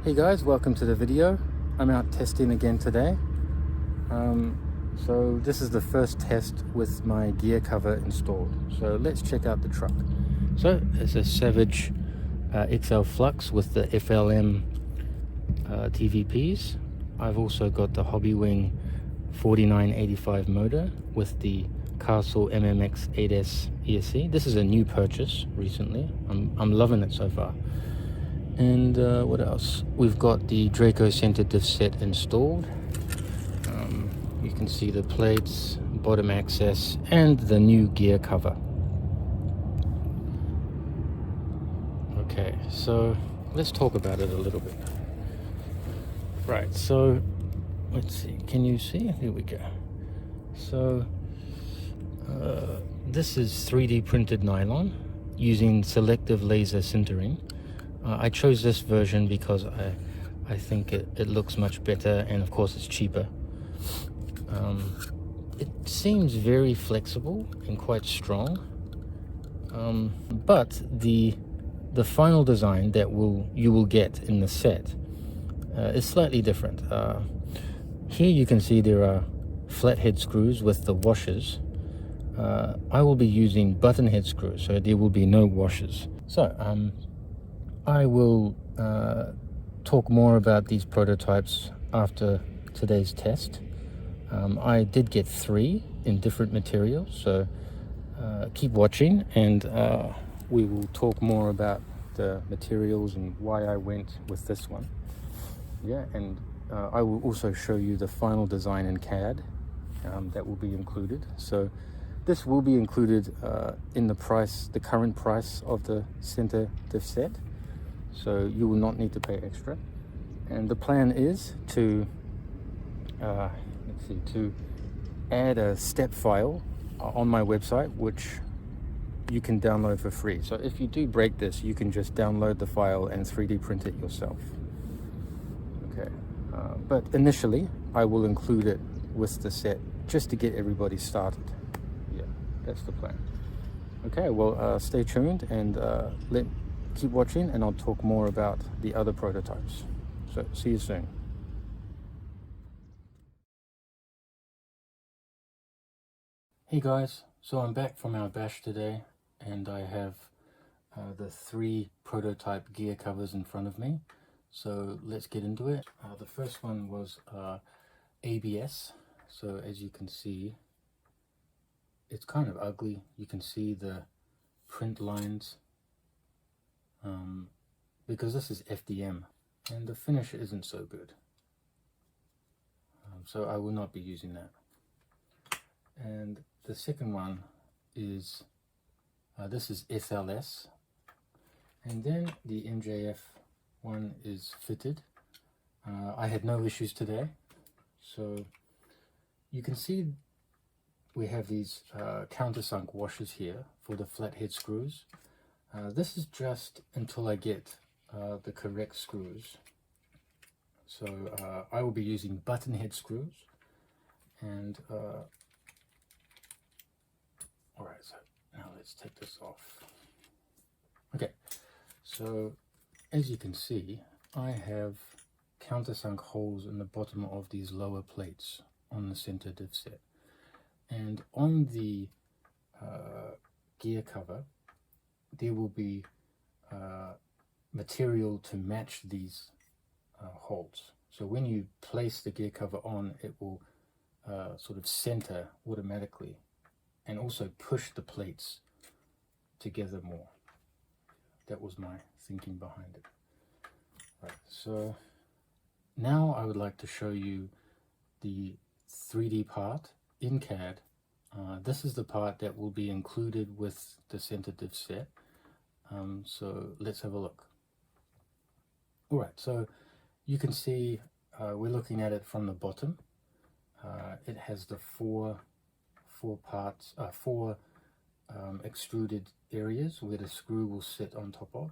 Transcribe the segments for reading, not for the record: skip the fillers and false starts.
Hey guys, welcome to the video. I'm out testing again today. So this is the first test with my gear cover installed. So let's check out the truck. So it's a Savage XL Flux with the FLM TVPs. I've also got the Hobbywing 4985 motor with the Castle MMX 8S ESC. This is a new purchase recently. I'm loving it so far. And what else? We've got the Draco Centre Diff Set installed. You can see the plates, bottom access, and the new gear cover. Okay, so let's talk about it a little bit. Right, so let's see. Can you see? Here we go. So this is 3D printed nylon using selective laser sintering. I chose this version because I think it looks much better, and of course it's cheaper. It seems very flexible and quite strong, but the final design that you will get in the set is slightly different. Here you can see there are flathead screws with the washers. I will be using button head screws, so there will be no washers. So I will talk more about these prototypes after today's test. I did get 3 in different materials, so keep watching, and we will talk more about the materials and why I went with this one. Yeah, and I will also show you the final design in CAD that will be included. So this will be included in the price, the current price of the Centre Diff Set. So you will not need to pay extra. And the plan is to to add a step file on my website, which you can download for free. So if you do break this, you can just download the file and 3D print it yourself. Okay, but initially I will include it with the set just to get everybody started. Yeah, that's the plan. Okay, well, stay tuned and keep watching, and I'll talk more about the other prototypes. So see you soon. Hey guys, so I'm back from our bash today, and I have the 3 prototype gear covers in front of me. So let's get into it. The first one was ABS. So as you can see, it's kind of ugly. You can see the print lines because this is FDM, and the finish isn't so good. So I will not be using that. And the second one is this is SLS, and then the MJF one is fitted. I had no issues today. So you can see we have these countersunk washers here for the flathead screws. This is just until I get the correct screws. So I will be using button head screws, and alright, so now let's take this off. Okay, so as you can see, I have countersunk holes in the bottom of these lower plates on the Centre Diff Set, and on the gear cover there will be material to match these holes. So when you place the gear cover on, it will sort of center automatically and also push the plates together more. That was my thinking behind it. Right, so now I would like to show you the 3D part in CAD. This is the part that will be included with the Centre Diff Set. So let's have a look. Alright, so you can see we're looking at it from the bottom. It has the four extruded areas where the screw will sit on top of.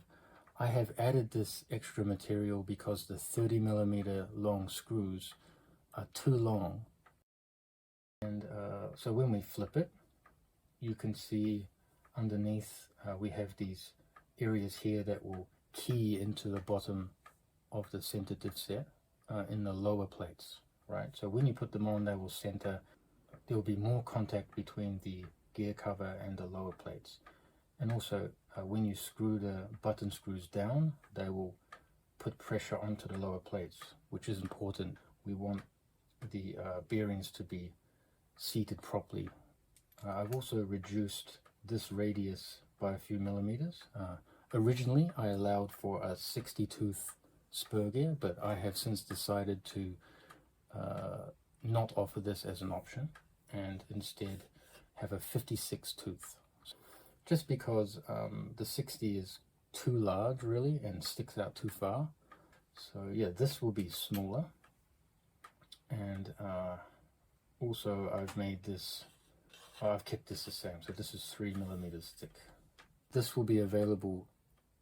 I have added this extra material because the 30mm long screws are too long, and so when we flip it, you can see underneath we have these areas here that will key into the bottom of the Centre Diff Set in the lower plates, right? So when you put them on, they will center. There will be more contact between the gear cover and the lower plates. And also when you screw the button screws down, they will put pressure onto the lower plates, which is important. We want the bearings to be seated properly. I've also reduced this radius by a few millimeters. Originally I allowed for a 60 tooth spur gear, but I have since decided to not offer this as an option and instead have a 56 tooth, just because the 60 is too large really and sticks out too far. So yeah, this will be smaller. And also I've made this, I've kept this the same, so this is 3 millimeters thick. This will be available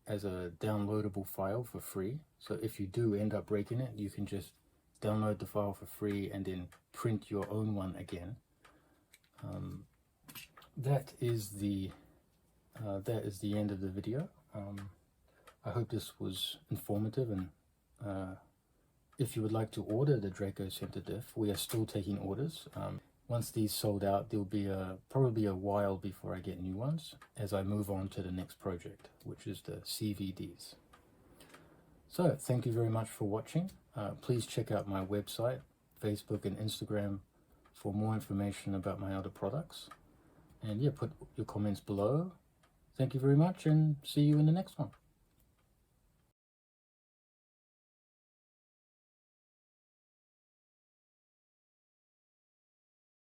as a downloadable file for free, so if you do end up breaking it, you can just download the file for free and then print your own one again. That is the end of the video. I hope this was informative, and if you would like to order the Draco Centre Diff, we are still taking orders. Once these sold out, there'll be probably a while before I get new ones as I move on to the next project, which is the CVDs. So thank you very much for watching. Please check out my website, Facebook and Instagram for more information about my other products. And yeah, put your comments below. Thank you very much, and see you in the next one.